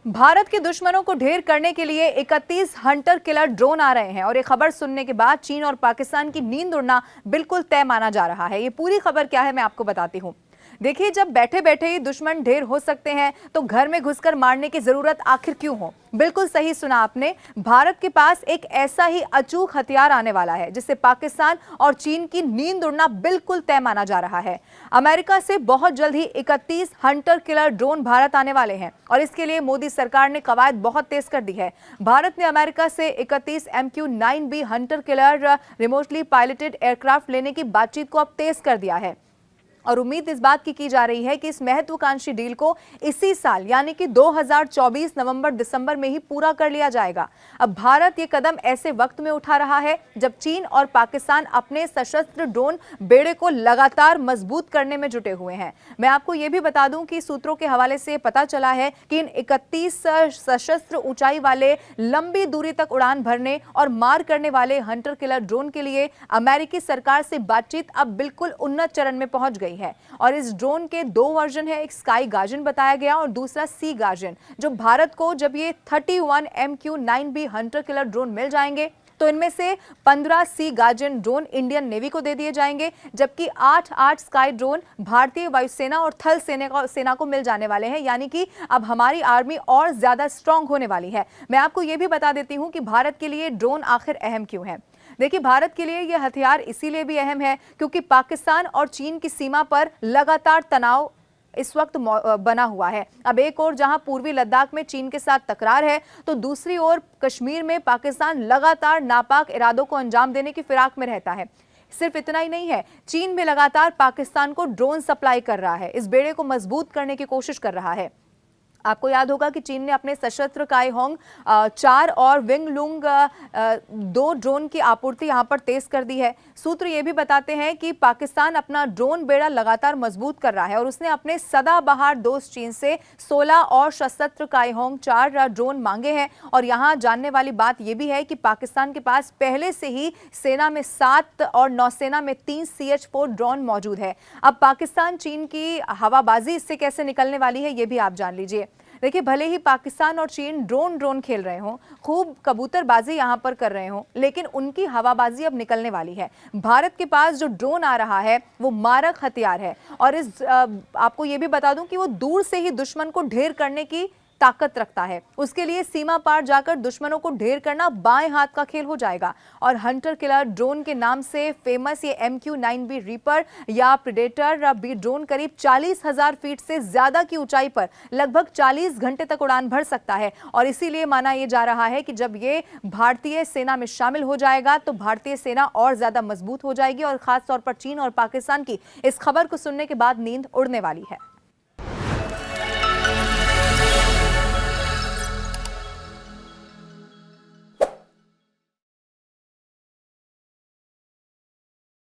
भारत के दुश्मनों को ढेर करने के लिए 31 हंटर किलर ड्रोन आ रहे हैं और ये खबर सुनने के बाद चीन और पाकिस्तान की नींद उड़ना बिल्कुल तय माना जा रहा है। ये पूरी खबर क्या है मैं आपको बताती हूँ। देखिए, जब बैठे बैठे ही दुश्मन ढेर हो सकते हैं तो घर में घुसकर मारने की जरूरत आखिर क्यों हो। बिल्कुल सही सुना आपने। भारत के पास एक ऐसा ही अचूक हथियार आने वाला है जिससे पाकिस्तान और चीन की नींद उड़ना बिल्कुल तय माना जा रहा है। अमेरिका से बहुत जल्द ही 31 हंटर किलर ड्रोन भारत आने वाले हैं और इसके लिए मोदी सरकार ने कवायद बहुत तेज कर दी है। भारत ने अमेरिका से 31 MQ-9B Hunter killer remotely piloted aircraft लेने की बातचीत को अब तेज कर दिया है और उम्मीद इस बात की जा रही है कि इस महत्वाकांक्षी डील को इसी साल यानी कि 2024 नवंबर दिसंबर में ही पूरा कर लिया जाएगा। अब भारत ये कदम ऐसे वक्त में उठा रहा है जब चीन और पाकिस्तान अपने सशस्त्र ड्रोन बेड़े को लगातार मजबूत करने में जुटे हुए हैं। मैं आपको ये भी बता दूं कि सूत्रों के हवाले से पता चला है कि इन 31 सशस्त्र ऊंचाई वाले लंबी दूरी तक उड़ान भरने और मार करने वाले हंटर किलर ड्रोन के लिए अमेरिकी सरकार से बातचीत अब बिल्कुल उन्नत चरण में पहुंच गई है। और इस ड्रोन के दो वर्जन है, एक स्काई गार्जियन बताया गया और दूसरा सी गार्जियन, जो भारत को जब ये 31 MQ-9B हंटर किलर ड्रोन मिल जाएंगे तो इनमें से 15 सी गार्जियन ड्रोन इंडियन नेवी को दे दिए जाएंगे, जबकि 8 स्काई ड्रोन भारतीय वायुसेना और थल सेना को मिल जाने वाले हैं। यानी कि अब हमारी आर्मी और ज्यादा स्ट्रांग होने वाली है। मैं आपको यह भी बता देती हूं कि भारत के लिए ड्रोन आखिर अहम क्यों है। देखिए, भारत के लिए यह हथियार इसीलिए भी अहम है क्योंकि पाकिस्तान और चीन की सीमा पर लगातार तनाव इस वक्त बना हुआ है। अब एक ओर जहां पूर्वी लद्दाख में चीन के साथ तकरार है तो दूसरी ओर कश्मीर में पाकिस्तान लगातार नापाक इरादों को अंजाम देने की फिराक में रहता है। सिर्फ इतना ही नहीं है, चीन भी लगातार पाकिस्तान को ड्रोन सप्लाई कर रहा है, इस बेड़े को मजबूत करने की कोशिश कर रहा है। आपको याद होगा कि चीन ने अपने सशस्त्र काईहोंग 4 और विंग लुंग 2 ड्रोन की आपूर्ति यहां पर तेज कर दी है। सूत्र ये भी बताते हैं कि पाकिस्तान अपना ड्रोन बेड़ा लगातार मजबूत कर रहा है और उसने अपने सदाबहार दोस्त चीन से 16 और सशस्त्र काईहोंग 4 ड्रोन मांगे हैं। और यहां जानने वाली बात यह भी है कि पाकिस्तान के पास पहले से ही सेना में 7 और नौसेना में 3 CH-4 ड्रोन मौजूद है। अब पाकिस्तान चीन की हवाबाजी इससे कैसे निकलने वाली है ये भी आप जान लीजिए। देखिए, भले ही पाकिस्तान और चीन ड्रोन खेल रहे हों, खूब कबूतरबाजी यहां पर कर रहे हों, लेकिन उनकी हवाबाजी अब निकलने वाली है। भारत के पास जो ड्रोन आ रहा है वो मारक हथियार है और आपको ये भी बता दूं कि वो दूर से ही दुश्मन को ढेर करने की ताकत रखता है। उसके लिए सीमा पार जाकर दुश्मनों को ढेर करना बाएं हाथ का खेल हो जाएगा। और हंटर किलर ड्रोन के नाम से फेमस ये MQ-9B रीपर या प्रेडेटर बी ड्रोन करीब 40,000 फीट से ज्यादा की ऊंचाई पर लगभग 40 घंटे तक उड़ान भर सकता है। और इसीलिए माना यह जा रहा है कि जब ये भारतीय सेना में शामिल हो जाएगा तो भारतीय सेना और ज्यादा मजबूत हो जाएगी और खासतौर पर चीन और पाकिस्तान की इस खबर को सुनने के बाद नींद उड़ने वाली है।